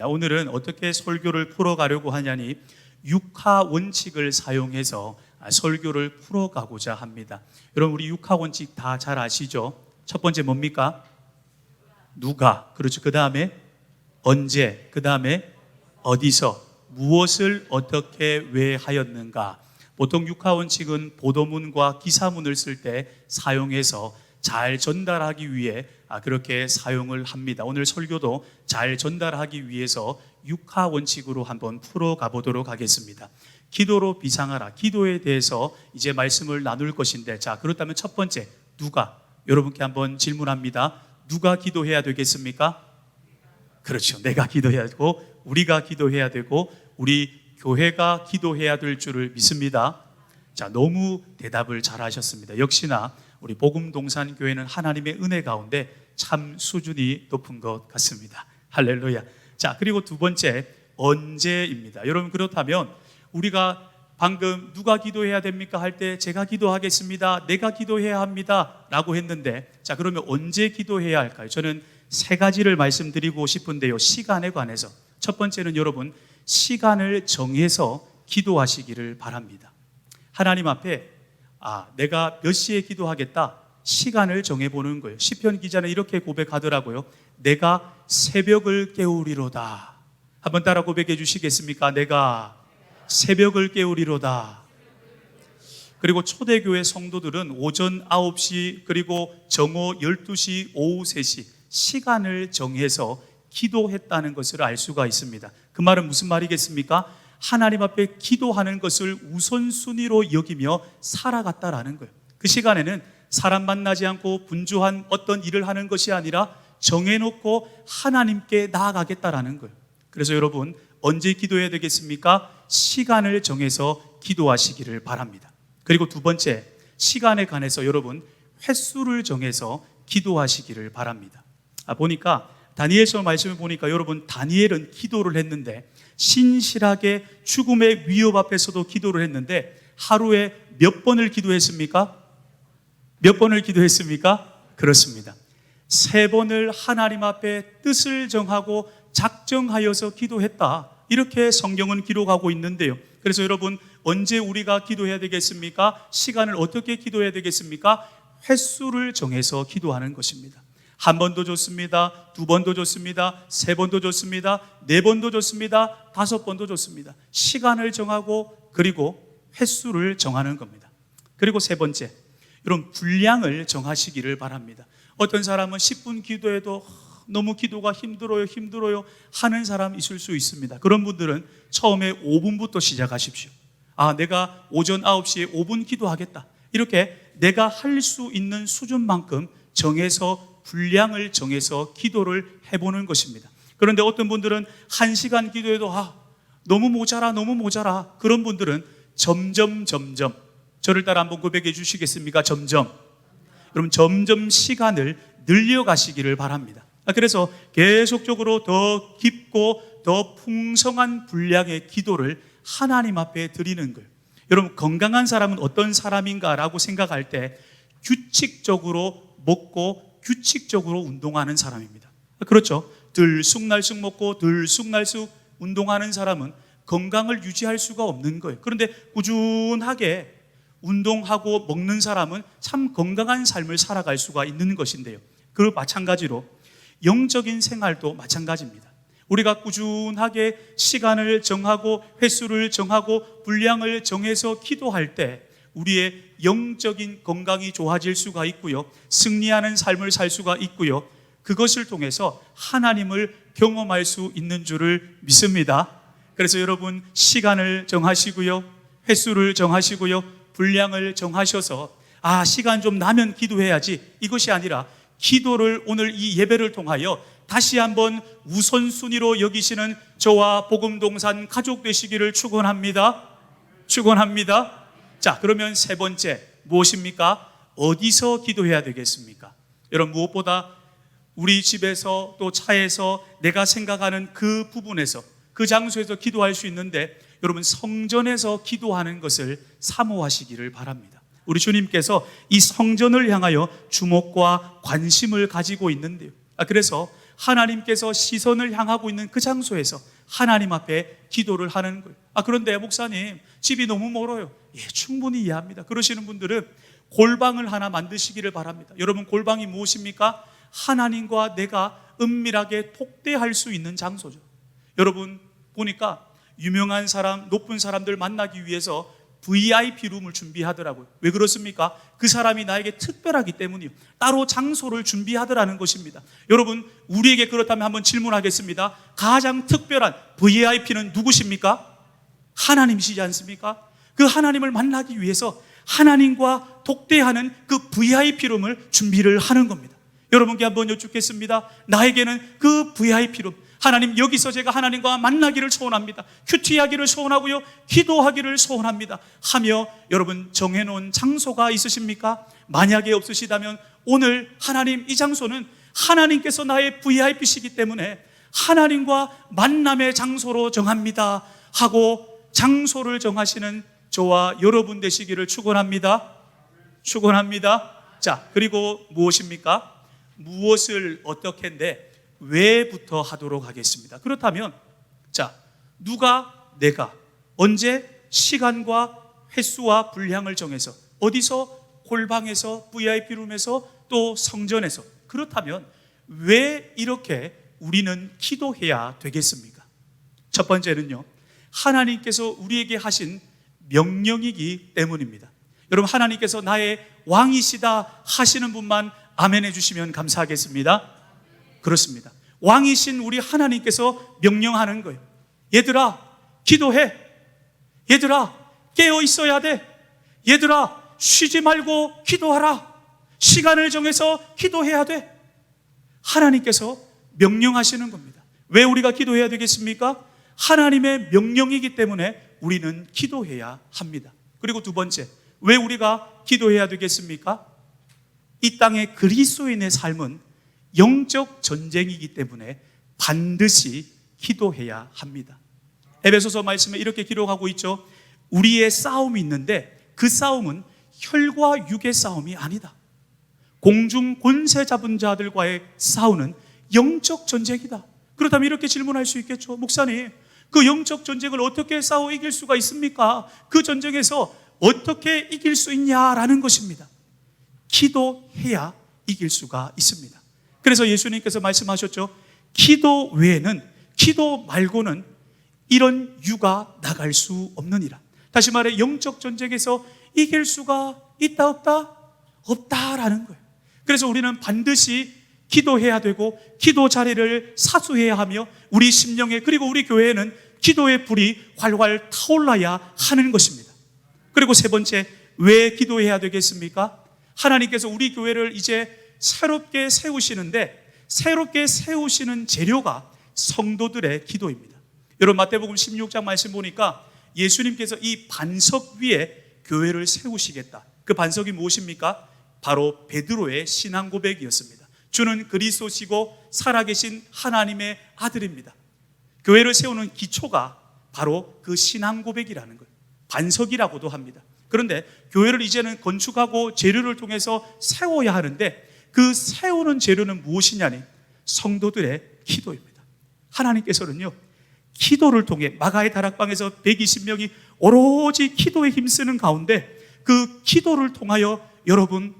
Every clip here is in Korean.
오늘은 어떻게 설교를 풀어가려고 하냐니 육하 원칙을 사용해서 설교를 풀어가고자 합니다. 여러분, 우리 육하 원칙 다 잘 아시죠? 첫 번째 뭡니까? 누가, 그렇죠. 그 다음에 언제, 그 다음에 어디서, 무엇을 어떻게 왜 하였는가. 보통 육하 원칙은 보도문과 기사문을 쓸 때 사용해서 잘 전달하기 위해 그렇게 사용을 합니다. 오늘 설교도 잘 전달하기 위해서 육하 원칙으로 한번 풀어가 보도록 하겠습니다. 기도로 비상하라. 기도에 대해서 이제 말씀을 나눌 것인데, 자, 그렇다면 첫 번째, 누가? 여러분께 한번 질문합니다. 누가 기도해야 되겠습니까? 그렇죠. 내가 기도해야 되고, 우리가 기도해야 되고, 우리 교회가 기도해야 될 줄을 믿습니다. 자, 너무 대답을 잘 하셨습니다. 역시나 우리 복음동산교회는 하나님의 은혜 가운데 참 수준이 높은 것 같습니다. 할렐루야. 자, 그리고 두 번째, 언제입니다. 여러분, 그렇다면 우리가 방금 누가 기도해야 됩니까? 할 때 제가 기도하겠습니다, 내가 기도해야 합니다 라고 했는데, 자, 그러면 언제 기도해야 할까요? 저는 세 가지를 말씀드리고 싶은데요, 시간에 관해서. 첫 번째는 여러분, 시간을 정해서 기도하시기를 바랍니다. 하나님 앞에 내가 몇 시에 기도하겠다, 시간을 정해보는 거예요. 시편 기자는 이렇게 고백하더라고요. 내가 새벽을 깨우리로다. 한번 따라 고백해 주시겠습니까? 내가 새벽을 깨우리로다. 그리고 초대교회 성도들은 오전 9시 그리고 정오 12시, 오후 3시 시간을 정해서 기도했다는 것을 알 수가 있습니다. 그 말은 무슨 말이겠습니까? 하나님 앞에 기도하는 것을 우선순위로 여기며 살아갔다라는 거예요. 그 시간에는 사람 만나지 않고 분주한 어떤 일을 하는 것이 아니라 정해놓고 하나님께 나아가겠다라는 거예요. 그래서 여러분, 언제 기도해야 되겠습니까? 시간을 정해서 기도하시기를 바랍니다. 그리고 두 번째, 시간에 관해서 여러분, 횟수를 정해서 기도하시기를 바랍니다. 보니까 다니엘서 말씀을 보니까 여러분, 다니엘은 기도를 했는데, 신실하게 죽음의 위협 앞에서도 기도를 했는데 하루에 몇 번을 기도했습니까? 몇 번을 기도했습니까? 그렇습니다. 3번을 하나님 앞에 뜻을 정하고 작정하여서 기도했다, 이렇게 성경은 기록하고 있는데요. 그래서 여러분, 언제 우리가 기도해야 되겠습니까? 시간을 어떻게 기도해야 되겠습니까? 횟수를 정해서 기도하는 것입니다. 1번도 좋습니다, 2번도 좋습니다, 3번도 좋습니다, 4번도 좋습니다, 5번도 좋습니다. 시간을 정하고 그리고 횟수를 정하는 겁니다. 그리고 세 번째, 여러분, 분량을 정하시기를 바랍니다. 어떤 사람은 10분 기도해도 너무 기도가 힘들어요 하는 사람 있을 수 있습니다. 그런 분들은 처음에 5분부터 시작하십시오. 내가 오전 9시에 5분 기도하겠다, 이렇게 내가 할 수 있는 수준만큼 정해서, 분량을 정해서 기도를 해보는 것입니다. 그런데 어떤 분들은 1시간 기도해도 너무 모자라. 그런 분들은 점점, 저를 따라 한번 고백해 주시겠습니까? 여러분, 점점 시간을 늘려가시기를 바랍니다. 그래서 계속적으로 더 깊고 더 풍성한 분량의 기도를 하나님 앞에 드리는 거예요. 여러분, 건강한 사람은 어떤 사람인가라고 생각할 때 규칙적으로 먹고 규칙적으로 운동하는 사람입니다. 그렇죠? 들쑥날쑥 먹고 들쑥날쑥 운동하는 사람은 건강을 유지할 수가 없는 거예요. 그런데 꾸준하게 운동하고 먹는 사람은 참 건강한 삶을 살아갈 수가 있는 것인데요, 그 마찬가지로 영적인 생활도 마찬가지입니다. 우리가 꾸준하게 시간을 정하고 횟수를 정하고 분량을 정해서 기도할 때 우리의 영적인 건강이 좋아질 수가 있고요, 승리하는 삶을 살 수가 있고요, 그것을 통해서 하나님을 경험할 수 있는 줄을 믿습니다. 그래서 여러분, 시간을 정하시고요, 횟수를 정하시고요, 분량을 정하셔서 시간 좀 나면 기도해야지, 이것이 아니라 기도를 오늘 이 예배를 통하여 다시 한번 우선순위로 여기시는 저와 복음동산 가족 되시기를 축원합니다. 자, 그러면 세 번째, 무엇입니까? 어디서 기도해야 되겠습니까? 여러분, 무엇보다 우리 집에서 또 차에서 내가 생각하는 그 부분에서, 그 장소에서 기도할 수 있는데, 여러분, 성전에서 기도하는 것을 사모하시기를 바랍니다. 우리 주님께서 이 성전을 향하여 주목과 관심을 가지고 있는데요, 그래서 하나님께서 시선을 향하고 있는 그 장소에서 하나님 앞에 기도를 하는 거예요. 그런데 목사님, 집이 너무 멀어요. 예, 충분히 이해합니다. 그러시는 분들은 골방을 하나 만드시기를 바랍니다. 여러분, 골방이 무엇입니까? 하나님과 내가 은밀하게 독대할 수 있는 장소죠. 여러분, 보니까 유명한 사람, 높은 사람들 만나기 위해서 VIP 룸을 준비하더라고요. 왜 그렇습니까? 그 사람이 나에게 특별하기 때문이요. 따로 장소를 준비하더라는 것입니다. 여러분, 우리에게 그렇다면 한번 질문하겠습니다. 가장 특별한 VIP는 누구십니까? 하나님이시지 않습니까? 그 하나님을 만나기 위해서 하나님과 독대하는 그 VIP 룸을 준비를 하는 겁니다. 여러분께 한번 여쭙겠습니다. 나에게는 그 VIP 룸, 하나님, 여기서 제가 하나님과 만나기를 소원합니다. 큐티하기를 소원하고요, 기도하기를 소원합니다 하며 여러분 정해놓은 장소가 있으십니까? 만약에 없으시다면 오늘 하나님, 이 장소는 하나님께서 나의 VIP시기 때문에 하나님과 만남의 장소로 정합니다 하고 장소를 정하시는 저와 여러분 되시기를 축원합니다. 축원합니다. 자, 그리고 무엇입니까? 무엇을 어떻게 한데 왜부터 하도록 하겠습니다. 그렇다면 자, 누가, 내가 언제 시간과 횟수와 분량을 정해서 어디서, 골방에서, VIP룸에서, 또 성전에서, 그렇다면 왜 이렇게 우리는 기도해야 되겠습니까? 첫 번째는요, 하나님께서 우리에게 하신 명령이기 때문입니다. 여러분, 하나님께서 나의 왕이시다 하시는 분만 아멘 해주시면 감사하겠습니다. 그렇습니다. 왕이신 우리 하나님께서 명령하는 거예요. 얘들아, 기도해. 얘들아, 깨어 있어야 돼. 얘들아, 쉬지 말고 기도하라. 시간을 정해서 기도해야 돼. 하나님께서 명령하시는 겁니다. 왜 우리가 기도해야 되겠습니까? 하나님의 명령이기 때문에 우리는 기도해야 합니다. 그리고 두 번째, 왜 우리가 기도해야 되겠습니까? 이 땅의 그리스도인의 삶은 영적 전쟁이기 때문에 반드시 기도해야 합니다. 에베소서 말씀에 이렇게 기록하고 있죠. 우리의 싸움이 있는데 그 싸움은 혈과 육의 싸움이 아니다. 공중 권세 잡은 자들과의 싸우는 영적 전쟁이다. 그렇다면 이렇게 질문할 수 있겠죠. 목사님, 그 영적 전쟁을 어떻게 싸워 이길 수가 있습니까? 그 전쟁에서 어떻게 이길 수 있냐라는 것입니다. 기도해야 이길 수가 있습니다. 그래서 예수님께서 말씀하셨죠. 기도 외에는, 기도 말고는 이런 유가 나갈 수 없느니라. 다시 말해, 영적 전쟁에서 이길 수가 있다 없다? 없다라는 거예요. 그래서 우리는 반드시 기도해야 되고 기도 자리를 사수해야 하며 우리 심령에, 그리고 우리 교회에는 기도의 불이 활활 타올라야 하는 것입니다. 그리고 세 번째, 왜 기도해야 되겠습니까? 하나님께서 우리 교회를 이제 새롭게 세우시는데 새롭게 세우시는 재료가 성도들의 기도입니다. 여러분, 마태복음 16장 말씀 보니까 예수님께서 이 반석 위에 교회를 세우시겠다. 그 반석이 무엇입니까? 바로 베드로의 신앙 고백이었습니다. 주는 그리스도시고 살아계신 하나님의 아들입니다. 교회를 세우는 기초가 바로 그 신앙 고백이라는 거예요. 반석이라고도 합니다. 그런데 교회를 이제는 건축하고 재료를 통해서 세워야 하는데 그 세우는 재료는 무엇이냐니 성도들의 기도입니다. 하나님께서는요, 기도를 통해 마가의 다락방에서 120명이 오로지 기도에 힘쓰는 가운데 그 기도를 통하여 여러분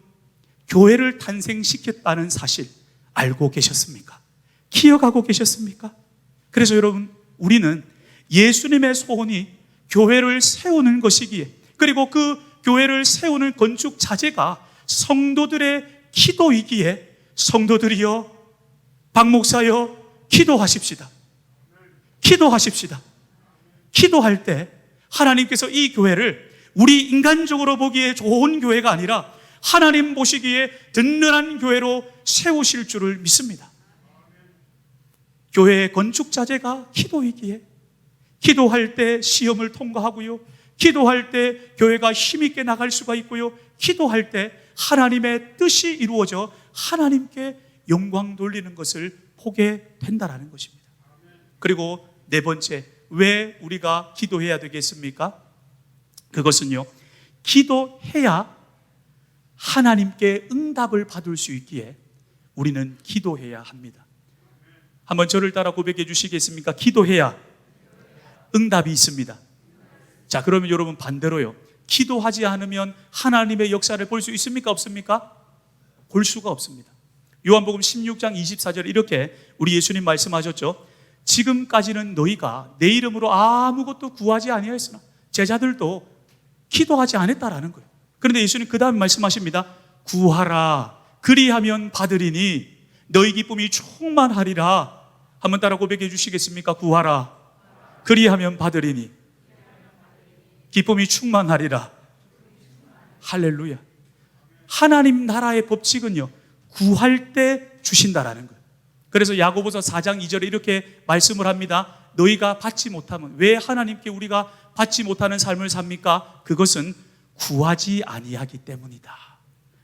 교회를 탄생시켰다는 사실 알고 계셨습니까? 기억하고 계셨습니까? 그래서 여러분, 우리는 예수님의 소원이 교회를 세우는 것이기에, 그리고 그 교회를 세우는 건축 자재가 성도들의 기도이기에 성도들이여, 박 목사여, 기도하십시다. 기도하십시다. 기도할 때 하나님께서 이 교회를 우리 인간적으로 보기에 좋은 교회가 아니라 하나님 보시기에 든든한 교회로 세우실 줄을 믿습니다. 교회의 건축 자재가 기도이기에 기도할 때 시험을 통과하고요, 기도할 때 교회가 힘있게 나갈 수가 있고요, 기도할 때 하나님의 뜻이 이루어져 하나님께 영광 돌리는 것을 보게 된다는 것입니다. 그리고 네 번째, 왜 우리가 기도해야 되겠습니까? 그것은요, 기도해야 하나님께 응답을 받을 수 있기에 우리는 기도해야 합니다. 한번 저를 따라 고백해 주시겠습니까? 기도해야 응답이 있습니다. 자, 그러면 여러분 반대로요. 기도하지 않으면 하나님의 역사를 볼 수 있습니까? 없습니까? 볼 수가 없습니다. 요한복음 16장 24절 이렇게 우리 예수님 말씀하셨죠. 지금까지는 너희가 내 이름으로 아무것도 구하지 아니하였으나 제자들도 기도하지 않았다라는 거예요. 그런데 예수님 그 다음에 말씀하십니다. 구하라 그리하면 받으리니 너희 기쁨이 충만하리라. 한번 따라 고백해 주시겠습니까? 구하라 그리하면 받으리니 기쁨이 충만하리라. 할렐루야. 하나님 나라의 법칙은요, 구할 때 주신다라는 거예요. 그래서 야고보서 4장 2절에 이렇게 말씀을 합니다. 너희가 받지 못하면, 왜 하나님께 우리가 받지 못하는 삶을 삽니까? 그것은 구하지 아니하기 때문이다.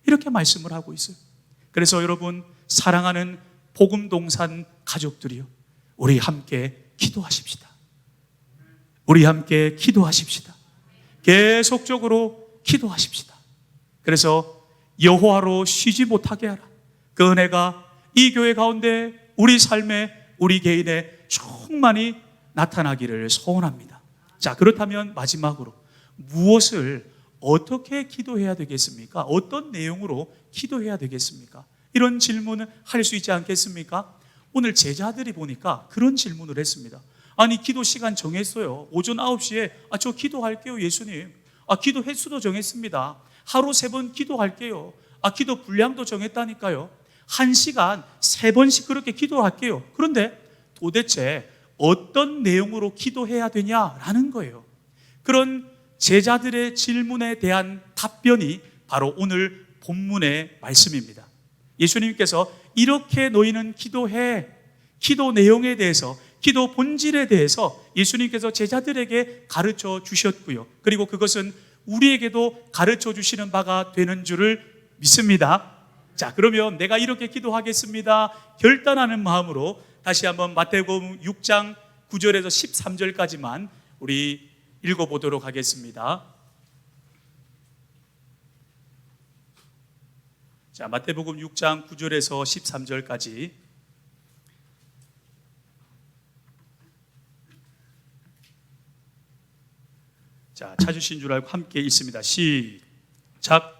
이렇게 말씀을 하고 있어요. 그래서 여러분, 사랑하는 복음동산 가족들이요, 우리 함께 기도하십시다. 우리 함께 기도하십시다. 계속적으로 기도하십시다. 그래서 여호와로 쉬지 못하게 하라. 그 은혜가 이 교회 가운데 우리 삶에, 우리 개인에 충만히 나타나기를 소원합니다. 자, 그렇다면 마지막으로 무엇을 어떻게 기도해야 되겠습니까? 어떤 내용으로 기도해야 되겠습니까? 이런 질문을 할 수 있지 않겠습니까? 오늘 제자들이 보니까 그런 질문을 했습니다. 아니, 기도 시간 정했어요. 오전 9시에 저 기도할게요, 예수님. 기도 횟수도 정했습니다. 하루 3번 기도할게요. 기도 분량도 정했다니까요. 1시간 3번씩 그렇게 기도할게요. 그런데 도대체 어떤 내용으로 기도해야 되냐라는 거예요. 그런 제자들의 질문에 대한 답변이 바로 오늘 본문의 말씀입니다. 예수님께서 이렇게 너희는 기도해, 기도 내용에 대해서, 기도 본질에 대해서 예수님께서 제자들에게 가르쳐 주셨고요. 그리고 그것은 우리에게도 가르쳐 주시는 바가 되는 줄을 믿습니다. 자, 그러면 내가 이렇게 기도하겠습니다 결단하는 마음으로 다시 한번 마태복음 6장 9절에서 13절까지만 우리 읽어보도록 하겠습니다. 자, 마태복음 6장 9절에서 13절까지. 자, 찾으신 줄 알고 함께 읽습니다. 시작.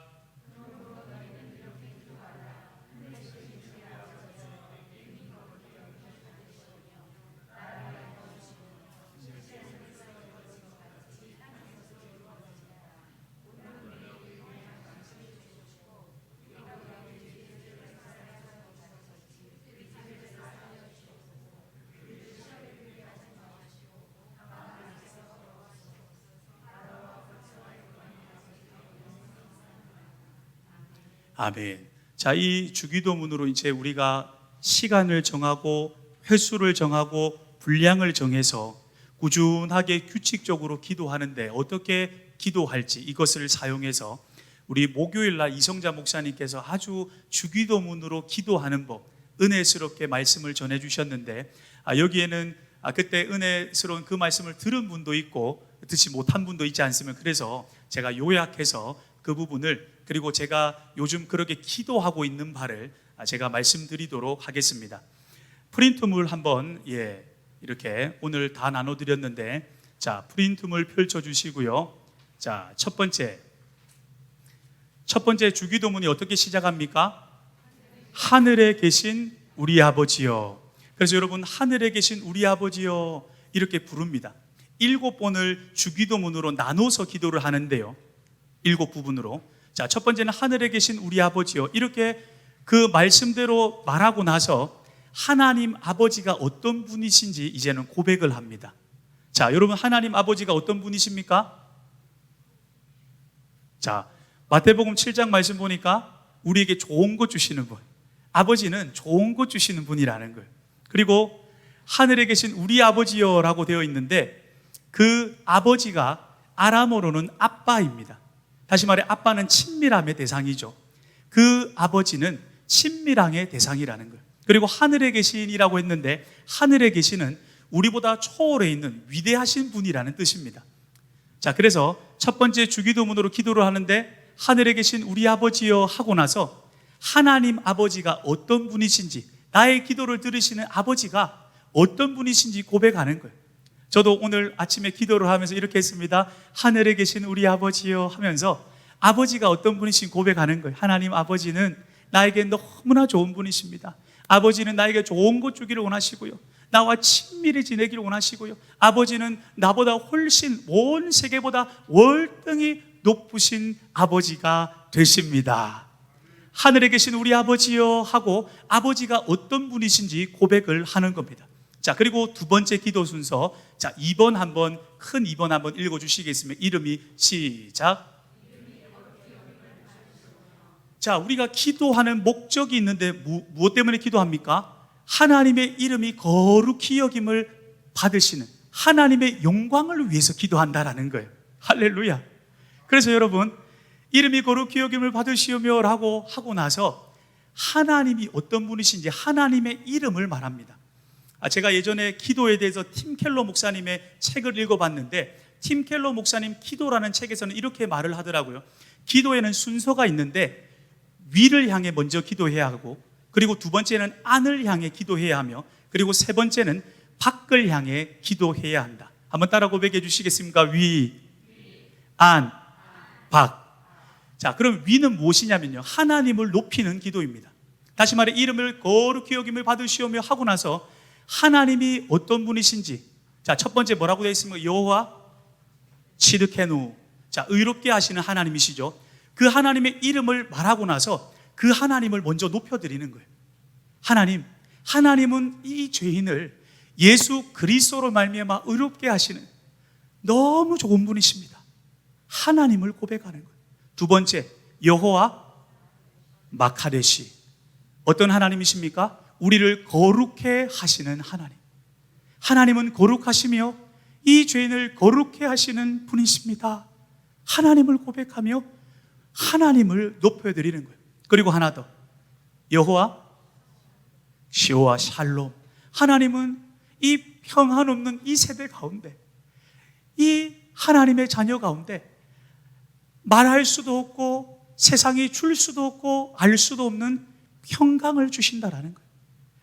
아멘. 자, 이 주기도문으로 이제 우리가 시간을 정하고 횟수를 정하고 분량을 정해서 꾸준하게 규칙적으로 기도하는데 어떻게 기도할지 이것을 사용해서 우리 목요일날 이성자 목사님께서 아주 주기도문으로 기도하는 법 은혜스럽게 말씀을 전해주셨는데 여기에는 그때 은혜스러운 그 말씀을 들은 분도 있고 듣지 못한 분도 있지 않습니까? 그래서 제가 요약해서 그 부분을, 그리고 제가 요즘 그렇게 기도하고 있는 바를 제가 말씀드리도록 하겠습니다. 프린트물 한번 이렇게 오늘 다 나눠드렸는데, 자, 프린트물 펼쳐주시고요. 자, 첫 번째 주기도문이 어떻게 시작합니까? 하늘에 계신 우리 아버지여. 그래서 여러분, 하늘에 계신 우리 아버지여 이렇게 부릅니다. 7번을 주기도문으로 나눠서 기도를 하는데요, 7부분으로. 자, 첫 번째는 하늘에 계신 우리 아버지요, 이렇게 그 말씀대로 말하고 나서 하나님 아버지가 어떤 분이신지 이제는 고백을 합니다. 자, 여러분, 하나님 아버지가 어떤 분이십니까? 자, 마태복음 7장 말씀 보니까 우리에게 좋은 것 주시는 분, 아버지는 좋은 것 주시는 분이라는 거예요. 그리고 하늘에 계신 우리 아버지여라고 되어 있는데 그 아버지가 아람어로는 아빠입니다. 다시 말해 아빠는 친밀함의 대상이죠. 그 아버지는 친밀함의 대상이라는 거예요. 그리고 하늘에 계신이라고 했는데 하늘에 계시는 우리보다 초월해 있는 위대하신 분이라는 뜻입니다. 자, 그래서 첫 번째 주기도문으로 기도를 하는데 하늘에 계신 우리 아버지여 하고 나서 하나님 아버지가 어떤 분이신지 나의 기도를 들으시는 아버지가 어떤 분이신지 고백하는 거예요. 저도 오늘 아침에 기도를 하면서 이렇게 했습니다. 하늘에 계신 우리 아버지요 하면서 아버지가 어떤 분이신 고백하는 거예요. 하나님 아버지는 나에게 너무나 좋은 분이십니다. 아버지는 나에게 좋은 것 주기를 원하시고요, 나와 친밀히 지내기를 원하시고요, 아버지는 나보다 훨씬 온 세계보다 월등히 높으신 아버지가 되십니다. 하늘에 계신 우리 아버지요 하고 아버지가 어떤 분이신지 고백을 하는 겁니다. 자, 그리고 두 번째 기도 순서, 자, 2번 한번, 큰 2번 한번 읽어주시겠습니다. 이름이 시작. 자, 우리가 기도하는 목적이 있는데 무엇 때문에 기도합니까? 하나님의 이름이 거룩히 여김을 받으시는 하나님의 영광을 위해서 기도한다라는 거예요. 할렐루야. 그래서 여러분, 이름이 거룩히 여김을 받으시오며 라고 하고 나서 하나님이 어떤 분이신지 하나님의 이름을 말합니다. 제가 예전에 기도에 대해서 팀 켈러 목사님의 책을 읽어봤는데, 팀 켈러 목사님 기도라는 책에서는 이렇게 말을 하더라고요. 기도에는 순서가 있는데 위를 향해 먼저 기도해야 하고, 그리고 두 번째는 안을 향해 기도해야 하며, 그리고 세 번째는 밖을 향해 기도해야 한다. 한번 따라 고백해 주시겠습니까? 위, 안, 밖. 자, 그럼 위는 무엇이냐면요, 하나님을 높이는 기도입니다. 다시 말해 이름을 거룩히 여김을 받으시오며 하고 나서 하나님이 어떤 분이신지, 자, 첫 번째 뭐라고 되어 있습니까? 여호와 치드케누. 자, 의롭게 하시는 하나님이시죠. 그 하나님의 이름을 말하고 나서 그 하나님을 먼저 높여드리는 거예요. 하나님은 이 죄인을 예수 그리스도로 말미암아 의롭게 하시는 너무 좋은 분이십니다. 하나님을 고백하는 거예요. 두 번째, 여호와 마카데시. 어떤 하나님이십니까? 우리를 거룩해 하시는 하나님. 하나님은 거룩하시며 이 죄인을 거룩해 하시는 분이십니다. 하나님을 고백하며 하나님을 높여드리는 거예요. 그리고 하나 더, 여호와 시오와 샬롬. 하나님은 이 평안 없는 이 세대 가운데, 이 하나님의 자녀 가운데 말할 수도 없고 세상이 줄 수도 없고 알 수도 없는 평강을 주신다라는 거예요.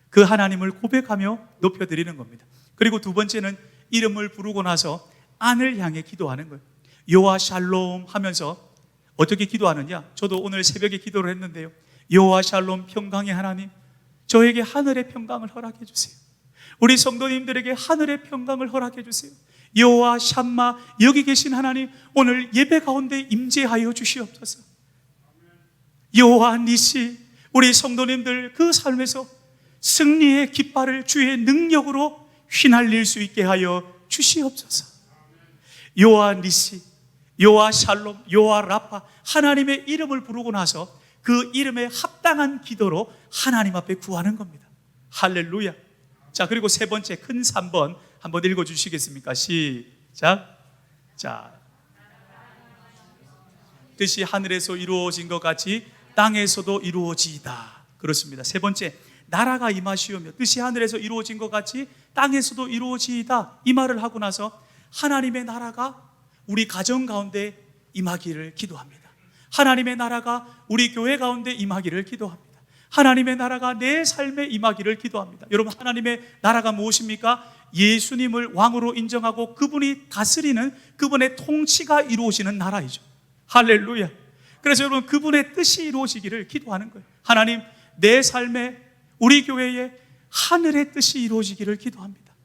그 하나님을 고백하며 높여드리는 겁니다. 그리고 두 번째는 이름을 부르고 나서 안을 향해 기도하는 거예요. 여호와 샬롬 하면서 어떻게 기도하느냐? 저도 오늘 새벽에 기도를 했는데요, 여호와 샬롬, 평강의 하나님, 저에게 하늘의 평강을 허락해 주세요. 우리 성도님들에게 하늘의 평강을 허락해 주세요. 여호와 샴마, 여기 계신 하나님, 오늘 예배 가운데 임재하여 주시옵소서. 여호와 니시, 우리 성도님들 그 삶에서 승리의 깃발을 주의 능력으로 휘날릴 수 있게 하여 주시옵소서. 여호와 니시, 여호와 샬롬, 여호와 라파, 하나님의 이름을 부르고 나서 그 이름에 합당한 기도로 하나님 앞에 구하는 겁니다. 할렐루야. 자, 그리고 세 번째, 큰 3번 한번 읽어주시겠습니까? 시작. 자, 뜻이 하늘에서 이루어진 것 같이 땅에서도 이루어지이다. 그렇습니다. 세 번째, 나라가 임하시오며 뜻이 하늘에서 이루어진 것 같이 땅에서도 이루어지이다. 이 말을 하고 나서 하나님의 나라가 우리 가정 가운데 임하기를 기도합니다. 하나님의 나라가 우리 교회 가운데 임하기를 기도합니다. 하나님의 나라가 내 삶에 임하기를 기도합니다. 여러분, 하나님의 나라가 무엇입니까? 예수님을 왕으로 인정하고 그분이 다스리는, 그분의 통치가 이루어지는 나라이죠. 할렐루야. 그래서 여러분, 그분의 뜻이 이루어지기를 기도하는 거예요. 하나님, 내 삶에, 우리 교회에 하늘의 뜻이 이루어지기를 기도합니다.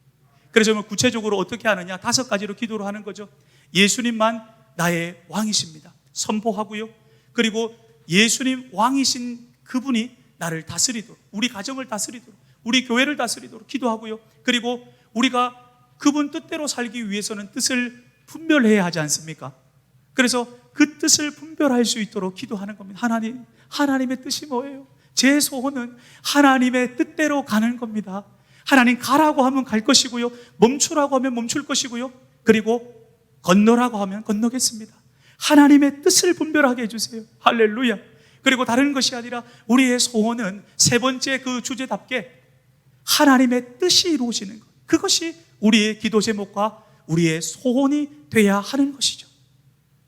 그래서 여러분, 구체적으로 어떻게 하느냐? 5가지로 기도를 하는 거죠. 예수님만 나의 왕이십니다. 선포하고요. 그리고 예수님 왕이신 그분이 나를 다스리도록, 우리 가정을 다스리도록, 우리 교회를 다스리도록 기도하고요. 그리고 우리가 그분 뜻대로 살기 위해서는 뜻을 분별해야 하지 않습니까? 그래서 그 뜻을 분별할 수 있도록 기도하는 겁니다. 하나님의 뜻이 뭐예요? 제 소원은 하나님의 뜻대로 가는 겁니다. 하나님, 가라고 하면 갈 것이고요, 멈추라고 하면 멈출 것이고요, 그리고 건너라고 하면 건너겠습니다. 하나님의 뜻을 분별하게 해주세요. 할렐루야. 그리고 다른 것이 아니라 우리의 소원은 세 번째 그 주제답게 하나님의 뜻이 이루어지는 것, 그것이 우리의 기도 제목과 우리의 소원이 돼야 하는 것이죠.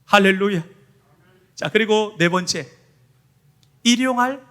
할렐루야. 자, 그리고 네 번째, 일용할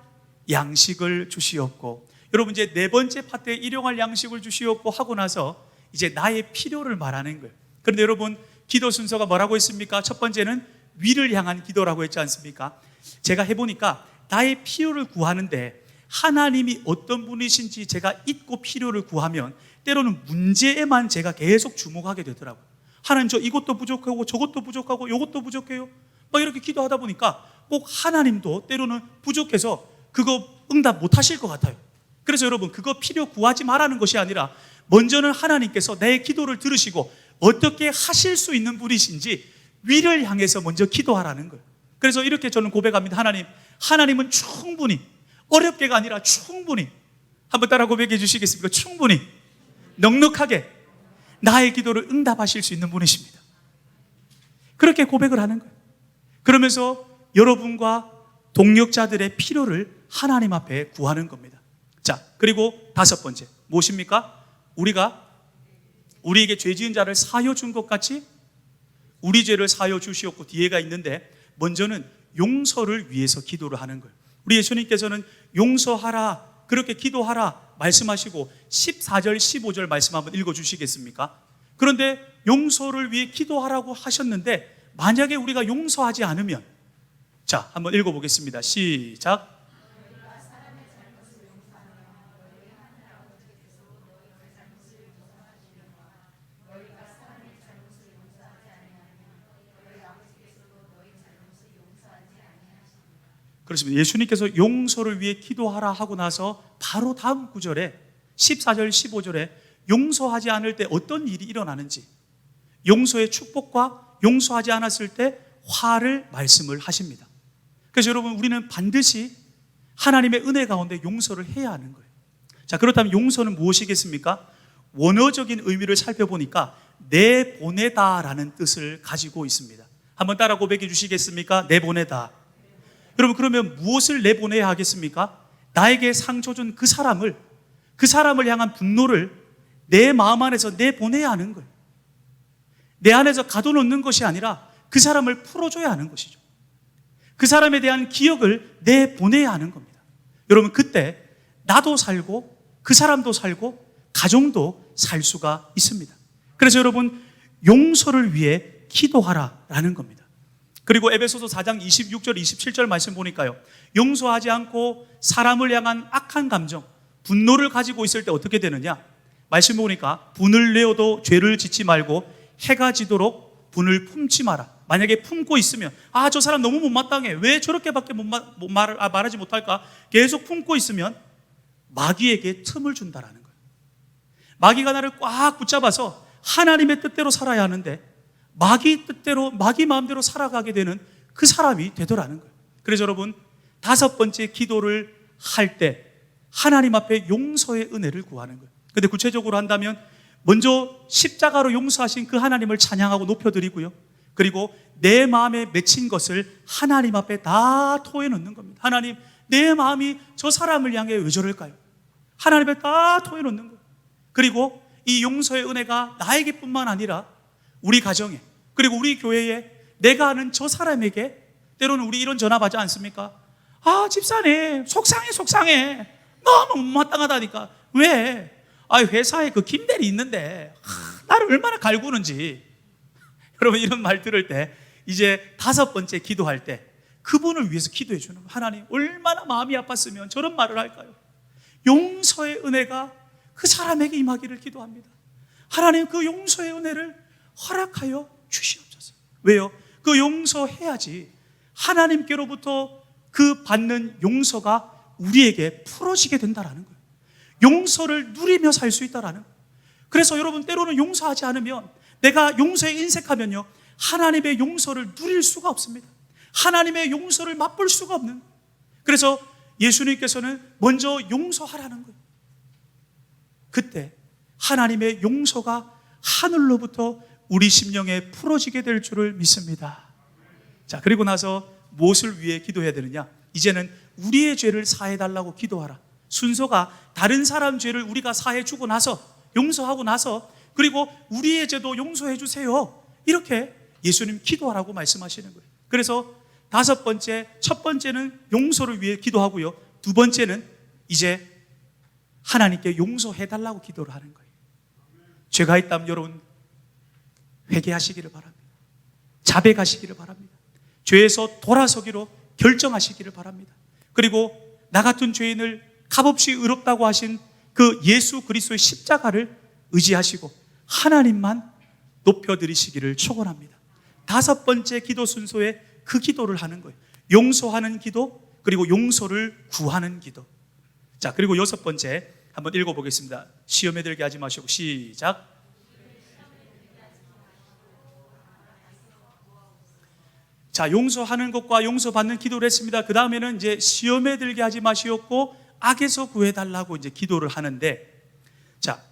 양식을 주시옵고 여러분 이제 네 번째 파트에 일용할 양식을 주시옵고 하고 나서 이제 나의 필요를 말하는 거예요. 그런데 여러분 기도 순서가 뭐라고 했습니까? 첫 번째는 위를 향한 기도라고 했지 않습니까? 제가 해보니까 나의 필요를 구하는데 하나님이 어떤 분이신지 제가 잊고 필요를 구하면 때로는 문제에만 제가 계속 주목하게 되더라고요. 하나님 저 이것도 부족하고 저것도 부족하고 이것도 부족해요. 막 이렇게 기도하다 보니까 꼭 하나님도 때로는 부족해서 그거 응답 못 하실 것 같아요. 그래서 여러분 그거 필요 구하지 말라는 것이 아니라 먼저는 하나님께서 내 기도를 들으시고 어떻게 하실 수 있는 분이신지 위를 향해서 먼저 기도하라는 거예요. 그래서 이렇게 저는 고백합니다. 하나님은 충분히, 어렵게가 아니라 충분히, 한번 따라 고백해 주시겠습니까? 충분히 넉넉하게 나의 기도를 응답하실 수 있는 분이십니다. 그렇게 고백을 하는 거예요. 그러면서 여러분과 동력자들의 필요를 하나님 앞에 구하는 겁니다. 자, 그리고 다섯 번째 무엇입니까? 우리가 우리에게 죄 지은 자를 사하여 준 것 같이 우리 죄를 사하여 주시옵고 뒤에가 있는데 먼저는 용서를 위해서 기도를 하는 거예요. 우리 예수님께서는 용서하라, 그렇게 기도하라 말씀하시고 14절 15절 말씀 한번 읽어주시겠습니까? 그런데 용서를 위해 기도하라고 하셨는데 만약에 우리가 용서하지 않으면, 자 한번 읽어보겠습니다. 시작. 그렇습니다. 예수님께서 용서를 위해 기도하라 하고 나서 바로 다음 구절에 14절 15절에 용서하지 않을 때 어떤 일이 일어나는지, 용서의 축복과 용서하지 않았을 때 화를 말씀을 하십니다. 그래서 여러분 우리는 반드시 하나님의 은혜 가운데 용서를 해야 하는 거예요. 자, 그렇다면 용서는 무엇이겠습니까? 원어적인 의미를 살펴보니까 내보내다라는 뜻을 가지고 있습니다. 한번 따라 고백해 주시겠습니까? 내보내다. 여러분 그러면 무엇을 내보내야 하겠습니까? 나에게 상처 준 그 사람을 향한 분노를 내 마음 안에서 내보내야 하는 거예요. 내 안에서 가둬놓는 것이 아니라 그 사람을 풀어줘야 하는 것이죠. 그 사람에 대한 기억을 내보내야 하는 겁니다. 여러분 그때 나도 살고 그 사람도 살고 가정도 살 수가 있습니다. 그래서 여러분 용서를 위해 기도하라라는 겁니다. 그리고 에베소서 4장 26절 27절 말씀 보니까요, 용서하지 않고 사람을 향한 악한 감정, 분노를 가지고 있을 때 어떻게 되느냐, 말씀 보니까 분을 내어도 죄를 짓지 말고 해가 지도록 분을 품지 마라. 만약에 품고 있으면 저 사람 너무 못마땅해, 왜 저렇게밖에 말하지 못할까, 계속 품고 있으면 마귀에게 틈을 준다라는 거예요. 마귀가 나를 꽉 붙잡아서 하나님의 뜻대로 살아야 하는데 마귀 뜻대로, 마귀 마음대로 살아가게 되는 그 사람이 되더라는 거예요. 그래서 여러분 다섯 번째 기도를 할 때 하나님 앞에 용서의 은혜를 구하는 거예요. 근데 구체적으로 한다면 먼저 십자가로 용서하신 그 하나님을 찬양하고 높여드리고요, 그리고 내 마음에 맺힌 것을 하나님 앞에 다 토해놓는 겁니다. 하나님, 내 마음이 저 사람을 향해 왜 저럴까요? 하나님 앞에 다 토해놓는 거예요. 그리고 이 용서의 은혜가 나에게뿐만 아니라 우리 가정에, 그리고 우리 교회에, 내가 아는 저 사람에게, 때로는 우리 이런 전화 받지 않습니까? 집사님 속상해 너무 못마땅하다니까. 왜? 회사에 그 김대리 있는데 나를 얼마나 갈구는지. 여러분 이런 말 들을 때 이제 다섯 번째 기도할 때 그분을 위해서 기도해 주는 거예요. 하나님, 얼마나 마음이 아팠으면 저런 말을 할까요? 용서의 은혜가 그 사람에게 임하기를 기도합니다. 하나님, 그 용서의 은혜를 허락하여 주시옵소서. 왜요? 그 용서해야지 하나님께로부터 그 받는 용서가 우리에게 풀어지게 된다라는 거예요. 용서를 누리며 살 수 있다라는 거예요. 그래서 여러분 때로는 용서하지 않으면, 내가 용서에 인색하면요, 하나님의 용서를 누릴 수가 없습니다. 하나님의 용서를 맛볼 수가 없는 거예요. 그래서 예수님께서는 먼저 용서하라는 거예요. 그때 하나님의 용서가 하늘로부터 우리 심령에 풀어지게 될 줄을 믿습니다. 자, 그리고 나서 무엇을 위해 기도해야 되느냐? 이제는 우리의 죄를 사해달라고 기도하라. 순서가 다른 사람 죄를 우리가 사해주고 나서, 용서하고 나서, 그리고 우리의 죄도 용서해 주세요, 이렇게 예수님 기도하라고 말씀하시는 거예요. 그래서 다섯 번째, 첫 번째는 용서를 위해 기도하고요, 두 번째는 이제 하나님께 용서해달라고 기도를 하는 거예요. 죄가 있다면 여러분 회개하시기를 바랍니다. 자백하시기를 바랍니다. 죄에서 돌아서기로 결정하시기를 바랍니다. 그리고 나 같은 죄인을 값없이 의롭다고 하신 그 예수 그리스도의 십자가를 의지하시고 하나님만 높여드리시기를 축원합니다. 다섯 번째 기도 순서에 그 기도를 하는 거예요. 용서하는 기도, 그리고 용서를 구하는 기도. 자, 그리고 여섯 번째 한번 읽어보겠습니다. 시험에 들게 하지 마시고 시작. 자, 용서하는 것과 용서받는 기도를 했습니다. 그 다음에는 이제 시험에 들게 하지 마시옵고 악에서 구해달라고 이제 기도를 하는데, 자,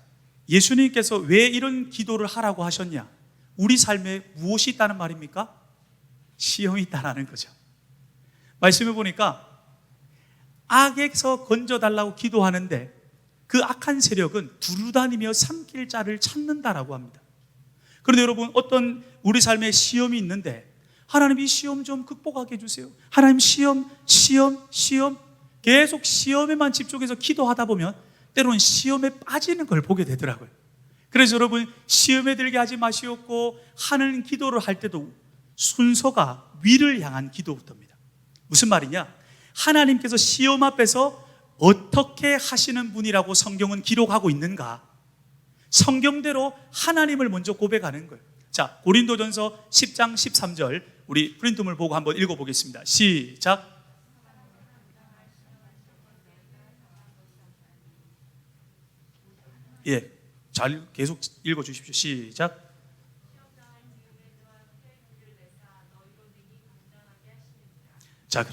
예수님께서 왜 이런 기도를 하라고 하셨냐? 우리 삶에 무엇이 있다는 말입니까? 시험이 있다는 거죠. 말씀해 보니까 악에서 건져달라고 기도하는데 그 악한 세력은 두루다니며 삼킬 자를 찾는다라고 합니다. 그런데 여러분, 어떤 우리 삶에 시험이 있는데 하나님 이 시험 좀 극복하게 해주세요. 하나님 시험 계속 시험에만 집중해서 기도하다 보면 때로는 시험에 빠지는 걸 보게 되더라고요. 그래서 여러분, 시험에 들게 하지 마시옵고 하는 기도를 할 때도 순서가 위를 향한 기도부터입니다. 무슨 말이냐? 하나님께서 시험 앞에서 어떻게 하시는 분이라고 성경은 기록하고 있는가? 성경대로 하나님을 먼저 고백하는 거예요. 자, 고린도전서 10장 13절 우리 프린트물 보고 한번 읽어보겠습니다. 시작. 예, 잘 계속 읽어주십시오. 시작. 자,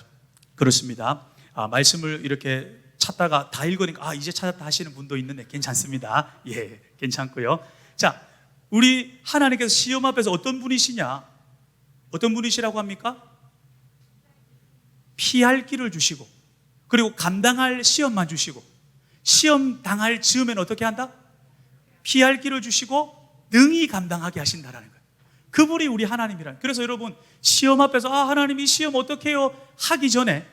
그렇습니다. 말씀을 이렇게 찾다가 다 읽으니까 이제 찾았다 하시는 분도 있는데 괜찮습니다. 예, 괜찮고요. 자, 우리 하나님께서 시험 앞에서 어떤 분이시냐? 어떤 분이시라고 합니까? 피할 길을 주시고, 그리고 감당할 시험만 주시고, 시험 당할 즈음에는 어떻게 한다? 피할 길을 주시고 능히 감당하게 하신다라는 거예요. 그분이 우리 하나님이라는. 그래서 여러분, 시험 앞에서 하나님 이 시험 어떻게 해요? 하기 전에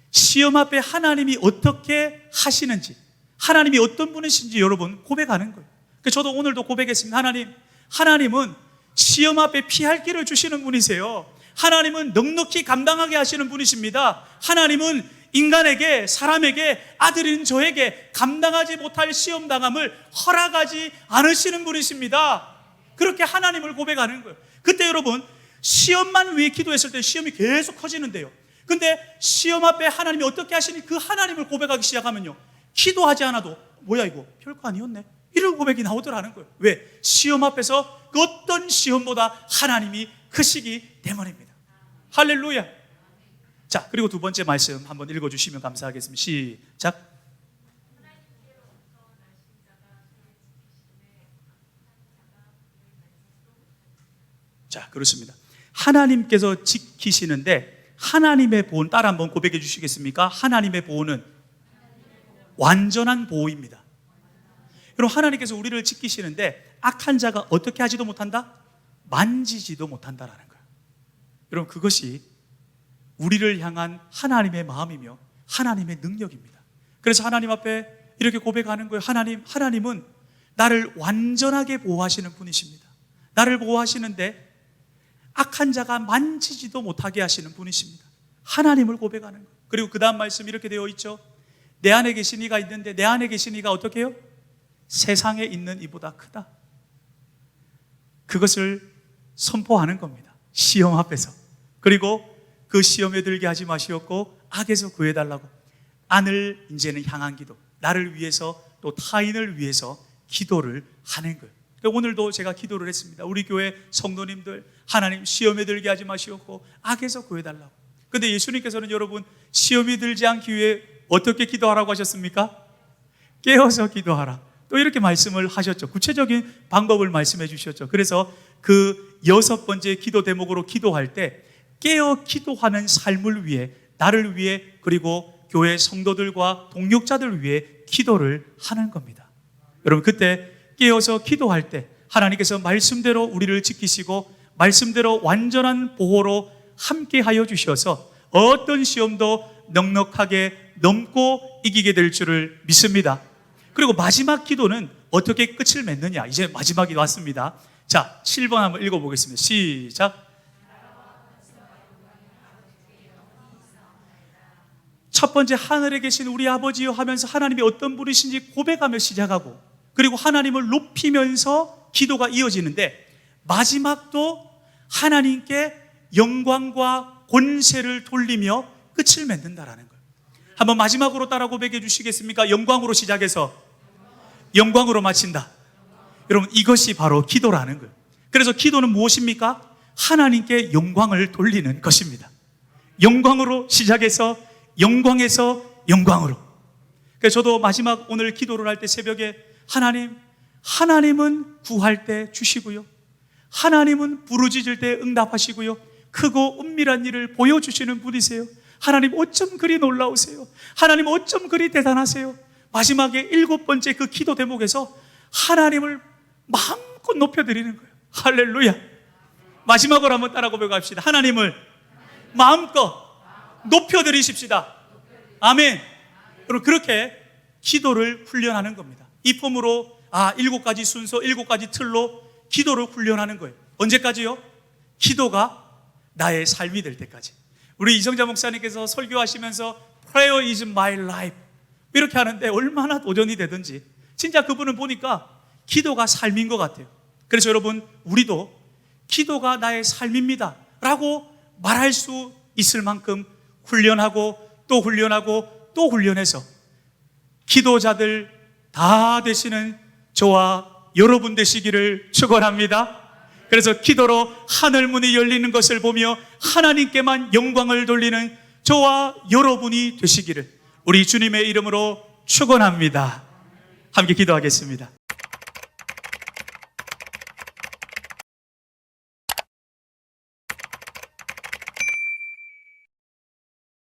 시험 앞에 하나님이 어떻게 하시는지, 하나님이 어떤 분이신지 여러분 고백하는 거예요. 그래서 저도 오늘도 고백했습니다. 하나님은 시험 앞에 피할 길을 주시는 분이세요. 하나님은 넉넉히 감당하게 하시는 분이십니다. 하나님은 인간에게, 사람에게, 아들인 저에게 감당하지 못할 시험 당함을 허락하지 않으시는 분이십니다. 그렇게 하나님을 고백하는 거예요. 그때 여러분, 시험만 위해 기도했을 때 시험이 계속 커지는데요. 근데 시험 앞에 하나님이 어떻게 하시니 그 하나님을 고백하기 시작하면요, 기도하지 않아도 뭐야 이거 별거 아니었네, 이런 고백이 나오더라는 거예요. 왜? 시험 앞에서 그 어떤 시험보다 하나님이 크시기 때문입니다. 할렐루야. 자, 그리고 두 번째 말씀 한번 읽어주시면 감사하겠습니다. 시작. 자, 그렇습니다. 하나님께서 지키시는데 하나님의 보호는, 따라 한번 고백해 주시겠습니까? 하나님의 보호는 완전한 보호입니다. 여러분, 하나님께서 우리를 지키시는데 악한 자가 어떻게 하지도 못한다? 만지지도 못한다라는 거예요. 여러분, 그것이 우리를 향한 하나님의 마음이며 하나님의 능력입니다. 그래서 하나님 앞에 이렇게 고백하는 거예요. 하나님은 나를 완전하게 보호하시는 분이십니다. 나를 보호하시는데 악한 자가 만지지도 못하게 하시는 분이십니다. 하나님을 고백하는 거예요. 그리고 그 다음 말씀 이렇게 되어 있죠. 내 안에 계신 이가 있는데 내 안에 계신 이가 어떻게 해요? 세상에 있는 이보다 크다. 그것을 선포하는 겁니다. 시험 앞에서. 그리고 그 시험에 들게 하지 마시옵고 악에서 구해달라고 안을 이제는 향한 기도, 나를 위해서 또 타인을 위해서 기도를 하는 거예요. 오늘도 제가 기도를 했습니다. 우리 교회 성도님들, 하나님 시험에 들게 하지 마시옵고 악에서 구해달라고. 근데 예수님께서는 여러분, 시험이 들지 않기 위해 어떻게 기도하라고 하셨습니까? 깨어서 기도하라. 또 이렇게 말씀을 하셨죠. 구체적인 방법을 말씀해 주셨죠. 그래서 그 여섯 번째 기도 대목으로 기도할 때 깨어 기도하는 삶을 위해, 나를 위해, 그리고 교회 성도들과 동역자들을 위해 기도를 하는 겁니다. 여러분, 그때 깨어서 기도할 때 하나님께서 말씀대로 우리를 지키시고 말씀대로 완전한 보호로 함께하여 주셔서 어떤 시험도 넉넉하게 넘고 이기게 될 줄을 믿습니다. 그리고 마지막 기도는 어떻게 끝을 맺느냐. 이제 마지막이 왔습니다. 자, 7번 한번 읽어보겠습니다. 시작. 첫 번째, 하늘에 계신 우리 아버지요 하면서 하나님이 어떤 분이신지 고백하며 시작하고, 그리고 하나님을 높이면서 기도가 이어지는데, 마지막도 하나님께 영광과 권세를 돌리며 끝을 맺는다라는 거예요. 한번 마지막으로 따라 고백해 주시겠습니까? 영광으로 시작해서 영광으로 마친다. 여러분, 이것이 바로 기도라는 거예요. 그래서 기도는 무엇입니까? 하나님께 영광을 돌리는 것입니다. 영광으로 시작해서 영광에서 영광으로. 그래서 저도 마지막 오늘 기도를 할 때 새벽에 하나님은 구할 때 주시고요, 하나님은 부르짖을 때 응답하시고요, 크고 은밀한 일을 보여주시는 분이세요. 하나님 어쩜 그리 놀라우세요. 하나님 어쩜 그리 대단하세요. 마지막에 7번째 그 기도 대목에서 하나님을 마음껏 높여드리는 거예요. 할렐루야. 마지막으로 한번 따라 고백합시다. 하나님을 마음껏 높여드리십시다. 아멘. 그럼 그렇게 기도를 훈련하는 겁니다. 이 폼으로 7가지 순서, 7가지 틀로 기도를 훈련하는 거예요. 언제까지요? 기도가 나의 삶이 될 때까지. 우리 이정자 목사님께서 설교하시면서 Prayer is my life 이렇게 하는데 얼마나 도전이 되든지 진짜 그분은 보니까 기도가 삶인 것 같아요. 그래서 여러분, 우리도 기도가 나의 삶입니다 라고 말할 수 있을 만큼 훈련하고 또 훈련하고 또 훈련해서 기도자들 다 되시는 저와 여러분 되시기를 축원합니다. 그래서 기도로 하늘문이 열리는 것을 보며 하나님께만 영광을 돌리는 저와 여러분이 되시기를 우리 주님의 이름으로 축원합니다. 함께 기도하겠습니다.